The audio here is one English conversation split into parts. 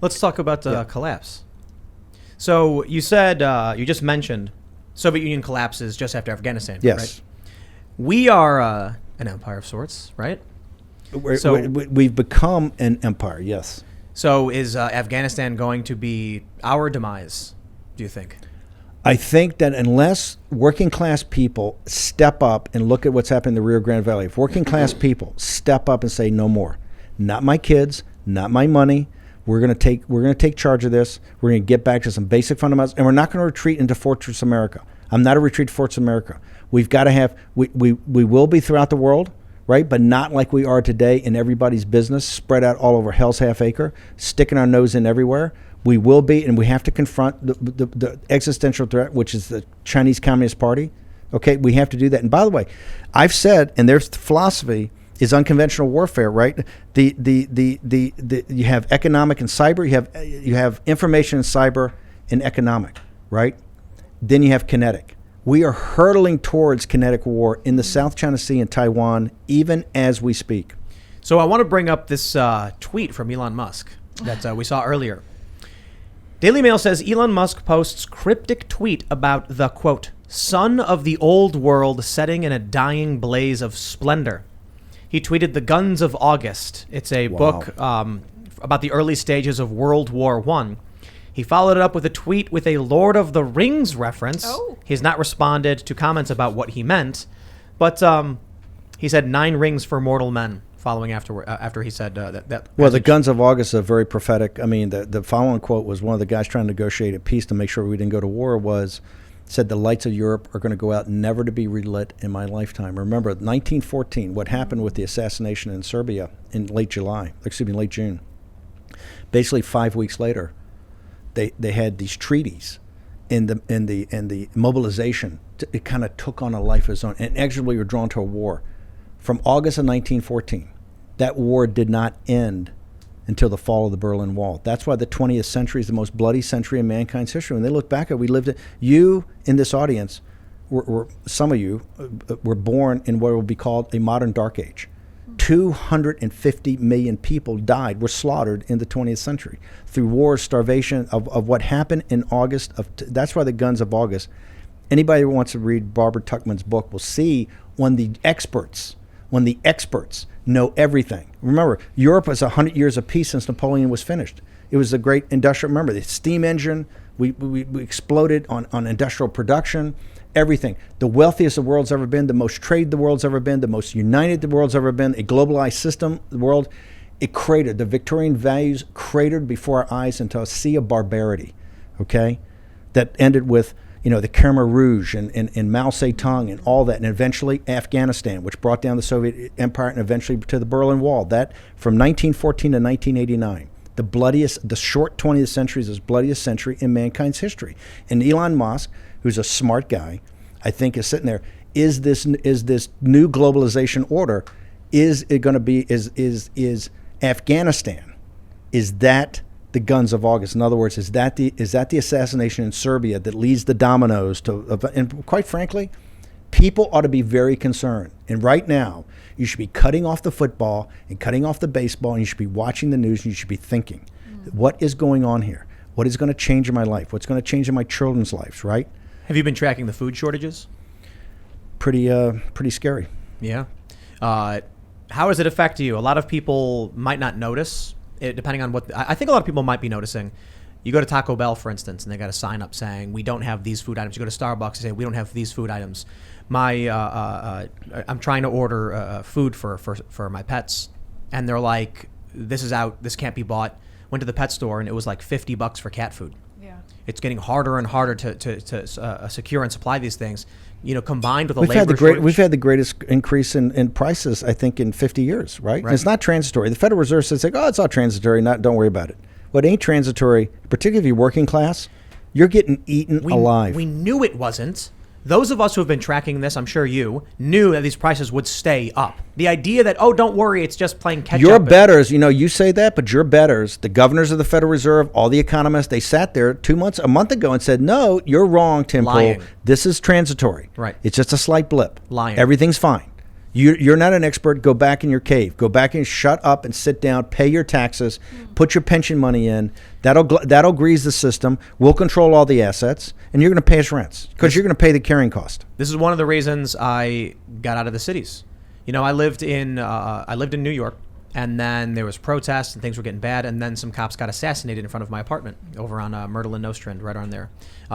Let's talk about collapse. So you said, you just mentioned Soviet Union collapses just after Afghanistan. Yes. Right? We are an empire of sorts, right? We've become an empire, yes. So is Afghanistan going to be our demise, do you think? I think that unless working class people step up and look at what's happening in the Rio Grande Valley, if working class people step up and say no more, not my kids, not my money, we're going to take charge of this. We're going to get back to some basic fundamentals, and we're not going to retreat into Fortress America. I'm not a retreat to Fortress America. We've got to have we will be throughout the world, right? But not like we are today in everybody's business, spread out all over hell's half acre, sticking our nose in everywhere. We will be, and we have to confront the existential threat, which is the Chinese Communist Party. Okay, we have to do that. And by the way, I've said, and their philosophy is unconventional warfare, right? You have economic and cyber. You have information and cyber and economic, right? Then you have kinetic. We are hurtling towards kinetic war in the South China Sea and Taiwan, even as we speak. So I want to bring up this tweet from Elon Musk that we saw earlier. Daily Mail says Elon Musk posts cryptic tweet about the, quote, son of the old world setting in a dying blaze of splendor. He tweeted The Guns of August. It's a book about the early stages of World War I. He followed it up with a tweet with a Lord of the Rings reference. Oh. He's not responded to comments about what he meant, but he said 9 rings for mortal men following after he said that. Well, the Guns of August are very prophetic. I mean, the following quote was one of the guys trying to negotiate a peace to make sure we didn't go to war said the lights of Europe are going to go out never to be relit in my lifetime. Remember, 1914, what happened with the assassination in Serbia in late June. Basically 5 weeks later, they had these treaties and the mobilization. It kind of took on a life of its own and inexorably were drawn to a war. From August of 1914, that war did not end until the fall of the Berlin Wall. That's why the 20th century is the most bloody century in mankind's history. When they look back at it, you in this audience, some of you were born in what will be called a modern dark age. 250 million people died, were slaughtered in the 20th century through war, starvation of what happened in August. That's why the Guns of August. Anybody who wants to read Barbara Tuchman's book will see when the experts know everything. Remember, Europe has 100 years of peace since Napoleon was finished. It was the great industrial, remember, the steam engine, we exploded on industrial production, everything. The wealthiest the world's ever been, the most trade the world's ever been, the most united the world's ever been, a globalized system, the world, it cratered. The Victorian values cratered before our eyes into a sea of barbarity, okay? That ended with the Khmer Rouge and Mao Zedong and all that, and eventually Afghanistan, which brought down the Soviet Empire, and eventually to the Berlin Wall. That from 1914 to 1989, the short 20th century is the bloodiest century in mankind's history. And Elon Musk, who's a smart guy, I think is sitting there. Is this new globalization order? Is it going to be? Is Afghanistan? Is that the Guns of August? In other words, is that the assassination in Serbia that leads the dominoes to? And quite frankly, people ought to be very concerned. And right now, you should be cutting off the football and cutting off the baseball, and you should be watching the news, and you should be thinking, what is going on here? What is going to change in my life? What's going to change in my children's lives? Right? Have you been tracking the food shortages? Pretty scary. Yeah. How does it affect you? A lot of people might not notice. Depending on what I think a lot of people might be noticing. You go to Taco Bell, for instance, and they got a sign up saying we don't have these food items. You go to Starbucks and say we don't have these food items. I'm trying to order food for my pets, and they're like, this is out, this can't be bought. Went to the pet store and it was like $50 for cat food. Yeah, it's getting harder and harder to secure and supply these things. Combined with a labor shortage. We've had the greatest increase in prices, I think, in 50 years, right? And it's not transitory. The Federal Reserve says, it's all transitory, don't worry about it. What ain't transitory, particularly if you're working class, you're getting eaten alive. We knew it wasn't. Those of us who have been tracking this, I'm sure you, knew that these prices would stay up. The idea that, don't worry, it's just playing catch up. Your betters, you say that, but your betters, the governors of the Federal Reserve, all the economists, they sat there a month ago and said, no, you're wrong, Tim Pool. This is transitory. Right. It's just a slight blip. Lying. Everything's fine. You're not an expert. Go back in your cave. Go back and shut up and sit down. Pay your taxes. Put your pension money in. That'll grease the system. We'll control all the assets, and you're going to pay us rents because you're going to pay the carrying cost. This is one of the reasons I got out of the cities. I lived in New York, and then there was protests and things were getting bad, and then some cops got assassinated in front of my apartment over on Myrtle and Nostrand, right on there,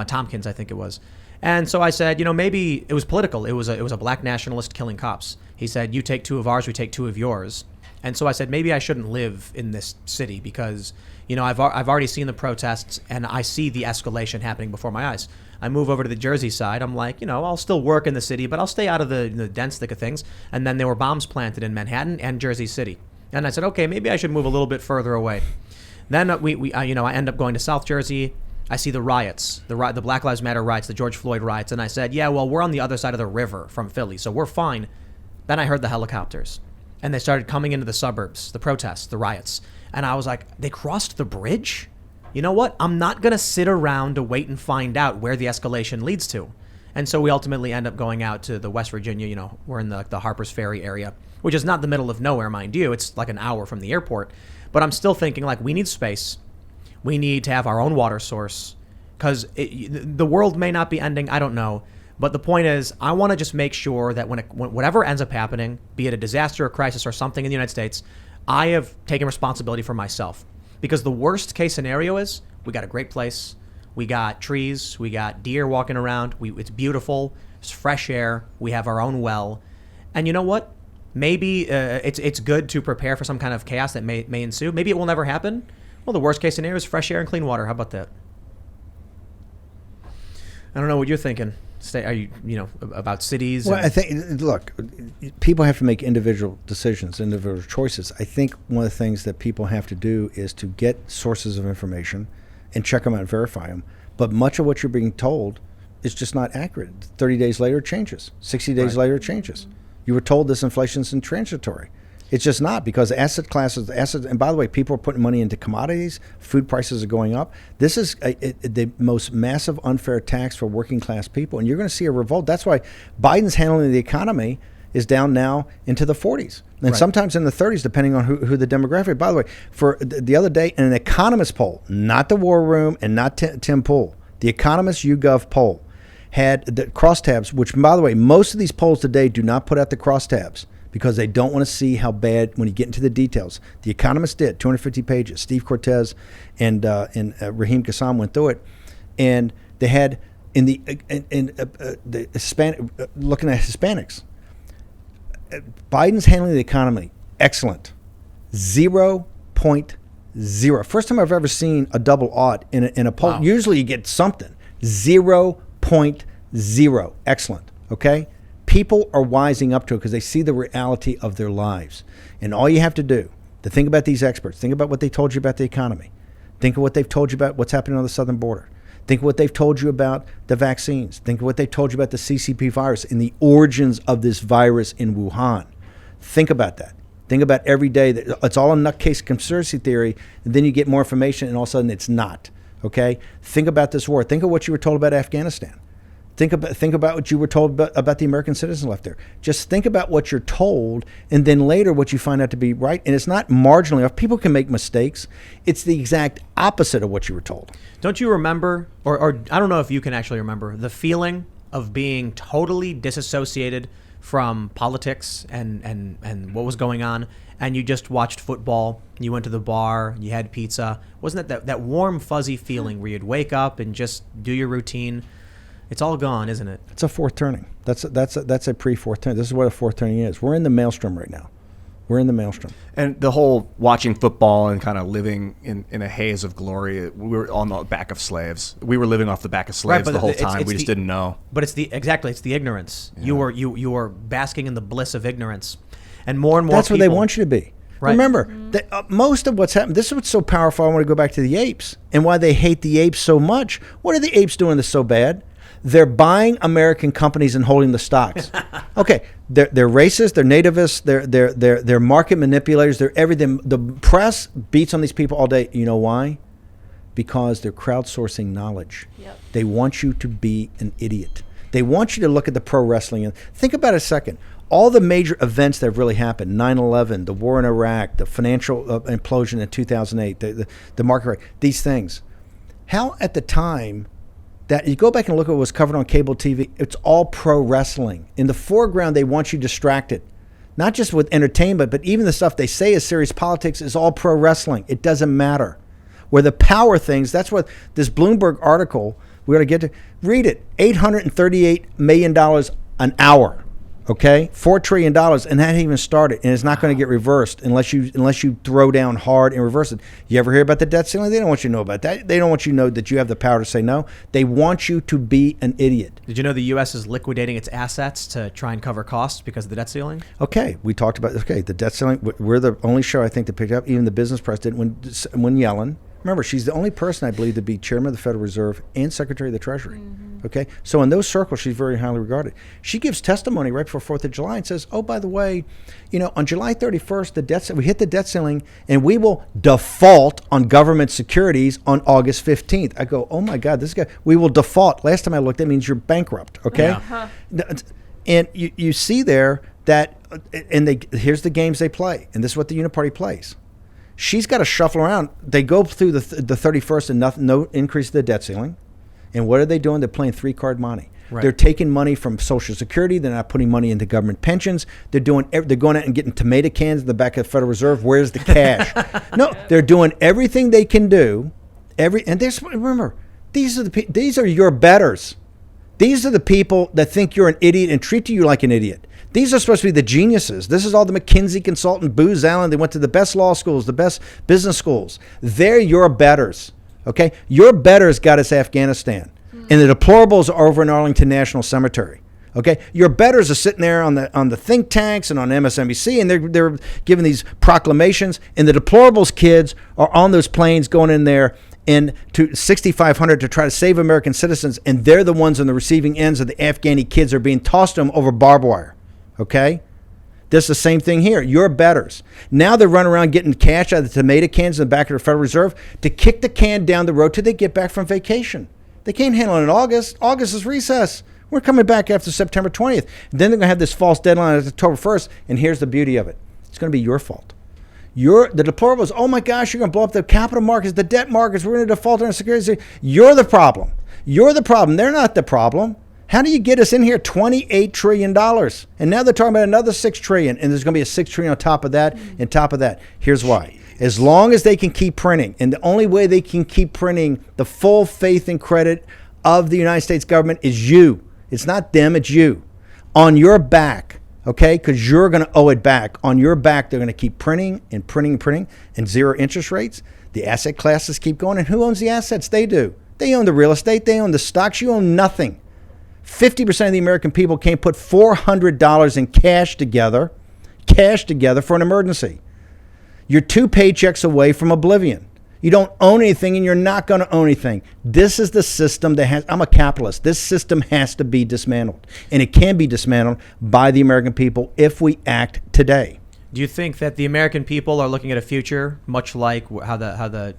Tompkins, I think it was. And so I said, maybe it was political. It was a black nationalist killing cops. He said, you take 2 of ours, we take 2 of yours. And so I said, maybe I shouldn't live in this city because, I've already seen the protests and I see the escalation happening before my eyes. I move over to the Jersey side. I'm like, I'll still work in the city, but I'll stay out of the dense thick of things. And then there were bombs planted in Manhattan and Jersey City. And I said, okay, maybe I should move a little bit further away. Then I end up going to South Jersey. I see the riots, the Black Lives Matter riots, the George Floyd riots. And I said, yeah, well, we're on the other side of the river from Philly, so we're fine. Then I heard the helicopters and they started coming into the suburbs, the protests, the riots. And I was like, they crossed the bridge? You know what? I'm not going to sit around to wait and find out where the escalation leads to. And so we ultimately end up going out to the West Virginia, we're in the Harper's Ferry area, which is not the middle of nowhere, mind you. It's like an hour from the airport. But I'm still thinking we need space. We need to have our own water source because the world may not be ending. I don't know. But the point is, I want to just make sure that when whatever ends up happening, be it a disaster, a crisis, or something in the United States, I have taken responsibility for myself. Because the worst case scenario is we got a great place. We got trees. We got deer walking around. It's beautiful. It's fresh air. We have our own well. And you know what? Maybe it's good to prepare for some kind of chaos that may ensue. Maybe it will never happen. Well, the worst case scenario is fresh air and clean water. How about that? I don't know what you're thinking. Are you about cities? Well, I think, look, people have to make individual decisions, individual choices. I think one of the things that people have to do is to get sources of information and check them out and verify them. But much of what you're being told is just not accurate. 30 days later, it changes. 60 days later, it changes. You were told this inflation is transitory. It's just not, because asset classes, and by the way, people are putting money into commodities. Food prices are going up. This is the most massive unfair tax for working class people, and you're going to see a revolt. That's why Biden's handling the economy is down now into the 40s, and sometimes in the 30s, depending on who the demographic. By the way, for the other day, in an Economist poll, not the WarRoom and not Tim Pool, the Economist YouGov poll had the crosstabs, which, by the way, most of these polls today do not put out the crosstabs, because they don't want to see how bad when you get into the details. The Economist did 250 pages. Steve Cortez and Raheem Kassam went through it, and they had in the Hispanic looking at Hispanics. Biden's handling the economy excellent, 0.0. First time I've ever seen a double odd in a poll. Wow. Usually you get something. 0.0. Excellent. Okay. People are wising up to it because they see the reality of their lives. And all you have to do to think about these experts, think about what they told you about the economy. Think of what they've told you about what's happening on the southern border. Think of what they've told you about the vaccines. Think of what they told you about the CCP virus and the origins of this virus in Wuhan. Think about that. Think about every day that it's all a nutcase conspiracy theory, and then you get more information and all of a sudden it's not. Okay? Think about this war. Think of what you were told about Afghanistan. Think about what you were told about the American citizen left there. Just think about what you're told, and then later what you find out to be right. And it's not marginally off. People can make mistakes. It's the exact opposite of what you were told. Don't you remember, or I don't know if you can actually remember, the feeling of being totally disassociated from politics and what was going on, and you just watched football, you went to the bar, you had pizza? Wasn't that warm, fuzzy feeling where you'd wake up and just do your routine? It's all gone, isn't it? It's a fourth turning. That's a pre-fourth turning. This is what a fourth turning is. We're in the maelstrom right now. We're in the maelstrom. And the whole watching football and kind of living in a haze of glory, we were on the back of slaves. We were living off the back of slaves the whole time. We just didn't know. But it's the ignorance. Yeah. You were basking in the bliss of ignorance. And more That's people, where they want you to be. Right. Remember, most of what's happened, this is what's so powerful. I want to go back to the apes and why they hate the apes so much. What are the apes doing that's so bad? They're buying American companies and holding the stocks. Okay, they're racist, they're nativists, they're market manipulators, they're everything. The press beats on these people all day. You know why? Because they're crowdsourcing knowledge. Yep. They want you to be an idiot. They want you to look at the pro wrestling and think about it a second. all the major events that have really happened, 9/11, the war in Iraq, the financial implosion in 2008, the market rate, these things. How at the time that you go back and look at what was covered on cable TV, it's all pro wrestling. In the foreground, they want you distracted. Not just with entertainment, but even the stuff they say is serious politics is all pro wrestling. It doesn't matter. Where the power things, that's what this Bloomberg article, we're going to get to. Read it. $838 million an hour. Okay? $4 trillion, and that ain't even started. And it's not going to get reversed unless you throw down hard and reverse it. You ever hear about the debt ceiling? They don't want you to know about that. They don't want you to know that you have the power to say no. They want you to be an idiot. Did you know the U.S. is liquidating its assets to try and cover costs because of the debt ceiling? Okay, we talked about, the debt ceiling. We're the only show, I think, that picked up. Even the business press did when Yellen. Remember, she's the only person, I believe, to be chairman of the Federal Reserve and Secretary of the Treasury. Mm-hmm. Okay? So in those circles, she's very highly regarded. She gives testimony right before 4th of July and says, oh, by the way, on July 31st, we hit the debt ceiling, and we will default on government securities on August 15th. I go, oh, my God, this guy, we will default. Last time I looked, that means you're bankrupt, okay? Uh-huh. And you see there that, and here's the games they play, and this is what the Uniparty plays. She's got to shuffle around. They go through the 31st and no increase of the debt ceiling. And what are they doing? They're playing three-card money. Right. They're taking money from Social Security. They're not putting money into government pensions. They're going out and getting tomato cans in the back of the Federal Reserve. Where's the cash? No, they're doing everything they can do. Remember, these are your betters. These are the people that think you're an idiot and treat you like an idiot. These are supposed to be the geniuses. This is all the McKinsey consultant, Booz Allen. They went to the best law schools, the best business schools. They're your betters, okay? Your betters got us Afghanistan. And the deplorables are over in Arlington National Cemetery, okay? Your betters are sitting there on the think tanks and on MSNBC, and they're giving these proclamations. And the deplorables kids are on those planes going in there and to 6,500 to try to save American citizens, and they're the ones on the receiving ends of the Afghani kids are being tossed to them over barbed wire. Okay? This is the same thing here. You're betters. Now they're running around getting cash out of the tomato cans in the back of the Federal Reserve to kick the can down the road till they get back from vacation. They can't handle it in August. August is recess. We're coming back after September 20th. Then they're going to have this false deadline on October 1st, and here's the beauty of it. It's going to be your fault. The deplorables, oh my gosh, you're going to blow up the capital markets, the debt markets, we're going to default on our securities. You're the problem. You're the problem. They're not the problem. How do you get us in here? $28 trillion. And now they're talking about another $6 trillion, and there's going to be a $6 trillion on top of that, and top of that. Here's why. As long as they can keep printing, and the only way they can keep printing the full faith and credit of the United States government is you. It's not them, it's you. On your back, okay? Because you're going to owe it back. On your back, they're going to keep printing and printing and printing, and zero interest rates. The asset classes keep going, and who owns the assets? They do. They own the real estate. They own the stocks. You own nothing. 50% of the American people can't put $400 in cash together for an emergency. You're 2 paychecks away from oblivion. You don't own anything, and you're not going to own anything. This is the system I'm a capitalist. This system has to be dismantled, and it can be dismantled by the American people if we act today. Do you think that the American people are looking at a future much like how the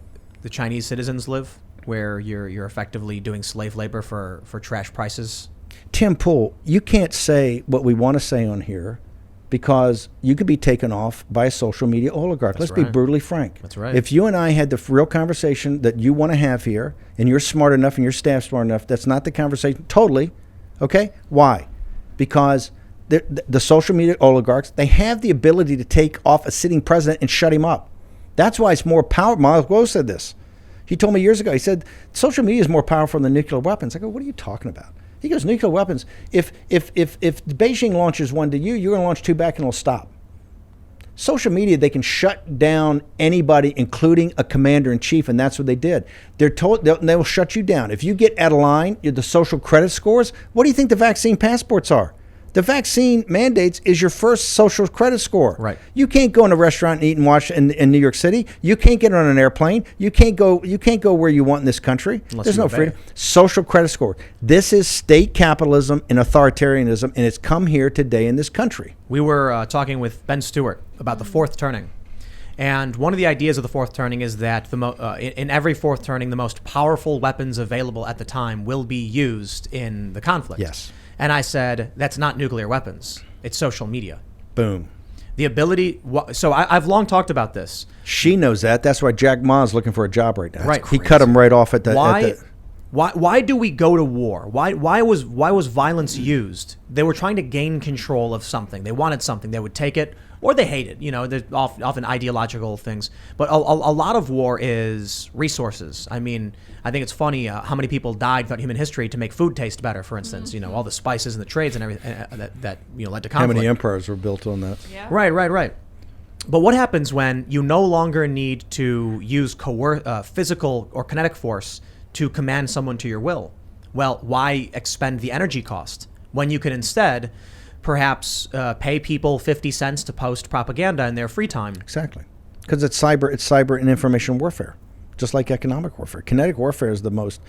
Chinese citizens live, where you're effectively doing slave labor for trash prices? Tim Pool, you can't say what we want to say on here because you could be taken off by a social media oligarch. Let's be brutally frank. That's right. If you and I had the real conversation that you want to have here, and you're smart enough and your staff's smart enough, that's not the conversation. Totally. Okay? Why? Because the social media oligarchs, they have the ability to take off a sitting president and shut him up. That's why it's more powerful. Miles Guo said this. He told me years ago, he said, social media is more powerful than nuclear weapons. I go, what are you talking about? He goes, nuclear weapons, if Beijing launches one to you, you're going to launch 2 back and it'll stop. Social media, they can shut down anybody, including a commander-in-chief, and that's what they did. They're told they will shut you down. If you get out of line, the social credit scores, what do you think the vaccine passports are? The vaccine mandates is your first social credit score. Right. You can't go in a restaurant and eat and watch in New York City. You can't get on an airplane. You can't go where you want in this country. There's no freedom. Social credit score. This is state capitalism and authoritarianism, and it's come here today in this country. We were talking with Ben Stewart about the fourth turning. And one of the ideas of the fourth turning is that in every fourth turning, the most powerful weapons available at the time will be used in the conflict. Yes. And I said, that's not nuclear weapons. It's social media. Boom. The ability. So I've long talked about this. She knows that. That's why Jack Ma's looking for a job right now. Right. He cut him right off at the. Why do we go to war? Why was violence used? They were trying to gain control of something. They wanted something. They would take it, or they hate it. You know, there's often ideological things. But a lot of war is resources. I mean, I think it's funny how many people died throughout human history to make food taste better. For instance, you know, all the spices and the trades and everything that led to conflict. How many empires were built on that? Yeah. Right. But what happens when you no longer need to use physical or kinetic force to command someone to your will? Well, why expend the energy cost when you can instead perhaps pay people 50 cents to post propaganda in their free time? Exactly. Because it's cyber and information warfare, just like economic warfare. Kinetic warfare is the most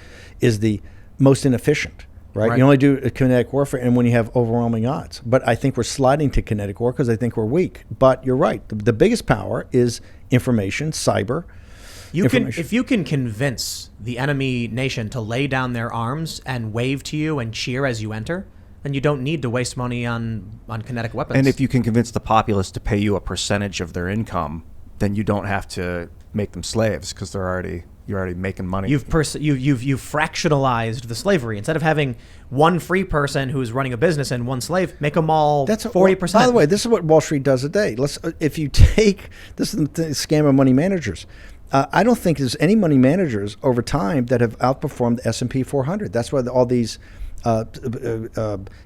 inefficient, right? You only do kinetic warfare and when you have overwhelming odds. But I think we're sliding to kinetic war because I think we're weak. But you're right. The biggest power is information, cyber. If you can convince the enemy nation to lay down their arms and wave to you and cheer as you enter, then you don't need to waste money on kinetic weapons. And if you can convince the populace to pay you a percentage of their income, then you don't have to make them slaves because you're already making money. You've fractionalized the slavery. Instead of having one free person who's running a business and one slave, make them all 40%. By the way, this is what Wall Street does today. This is the scam of money managers. I don't think there's any money managers over time that have outperformed the S&P 400. That's why all these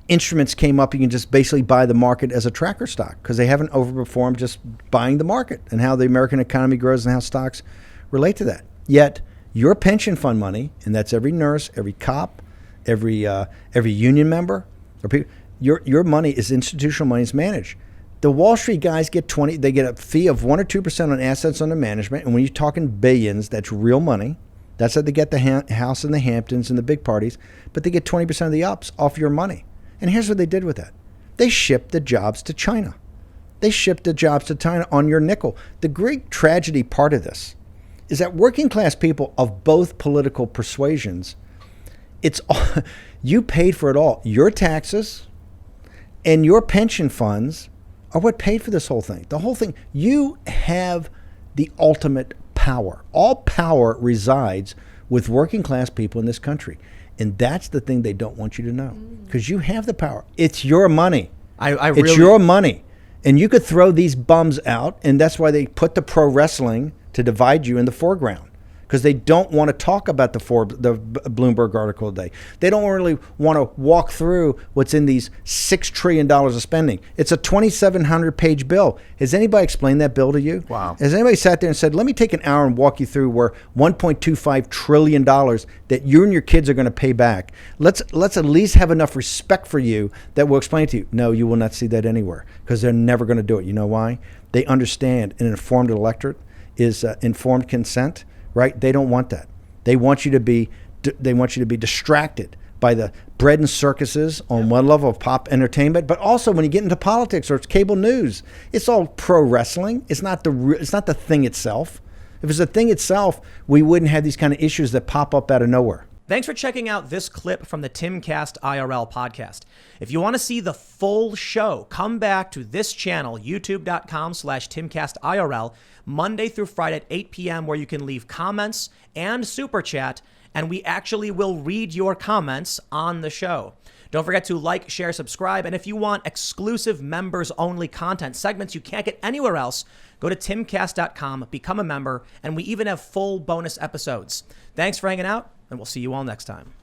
instruments came up. You can just basically buy the market as a tracker stock because they haven't overperformed just buying the market and how the American economy grows and how stocks relate to that. Yet your pension fund money, and that's every nurse, every cop, every union member, or people, your money is institutional money is managed. The Wall Street guys get a fee of 1 or 2% on assets under management, and when you're talking billions, that's real money. That's how they get the house in the Hamptons and the big parties, but they get 20% of the ups off your money. And here's what they did with that. They shipped the jobs to China. On your nickel. The great tragedy part of this is that working class people of both political persuasions, you paid for it all. Your taxes and your pension funds are what paid for this whole thing. The whole thing, you have the ultimate power. All power resides with working class people in this country. And that's the thing they don't want you to know. Because you have the power. It's your money. It's your money. And you could throw these bums out, and that's why they put the pro wrestling to divide you in the foreground. Because they don't want to talk about the Bloomberg article today. They don't really want to walk through what's in these $6 trillion of spending. It's a 2,700-page bill. Has anybody explained that bill to you? Wow. Has anybody sat there and said, let me take an hour and walk you through where $1.25 trillion that you and your kids are going to pay back? Let's at least have enough respect for you that we'll explain to you. No, you will not see that anywhere because they're never going to do it. You know why? They understand an informed electorate is informed consent. Right? They don't want that. They want you to be distracted by the bread and circuses on one level of pop entertainment, but also when you get into politics or it's cable news, it's all pro wrestling. It's not the thing itself. If it's the thing itself, we wouldn't have these kind of issues that pop up out of nowhere. Thanks for checking out this clip from the Timcast IRL podcast. If you want to see the full show, come back to this channel, youtube.com/TimcastIRL, Monday through Friday at 8 p.m., where you can leave comments and super chat, and we actually will read your comments on the show. Don't forget to like, share, subscribe, and if you want exclusive members-only content, segments you can't get anywhere else, go to timcast.com, become a member, and we even have full bonus episodes. Thanks for hanging out, and we'll see you all next time.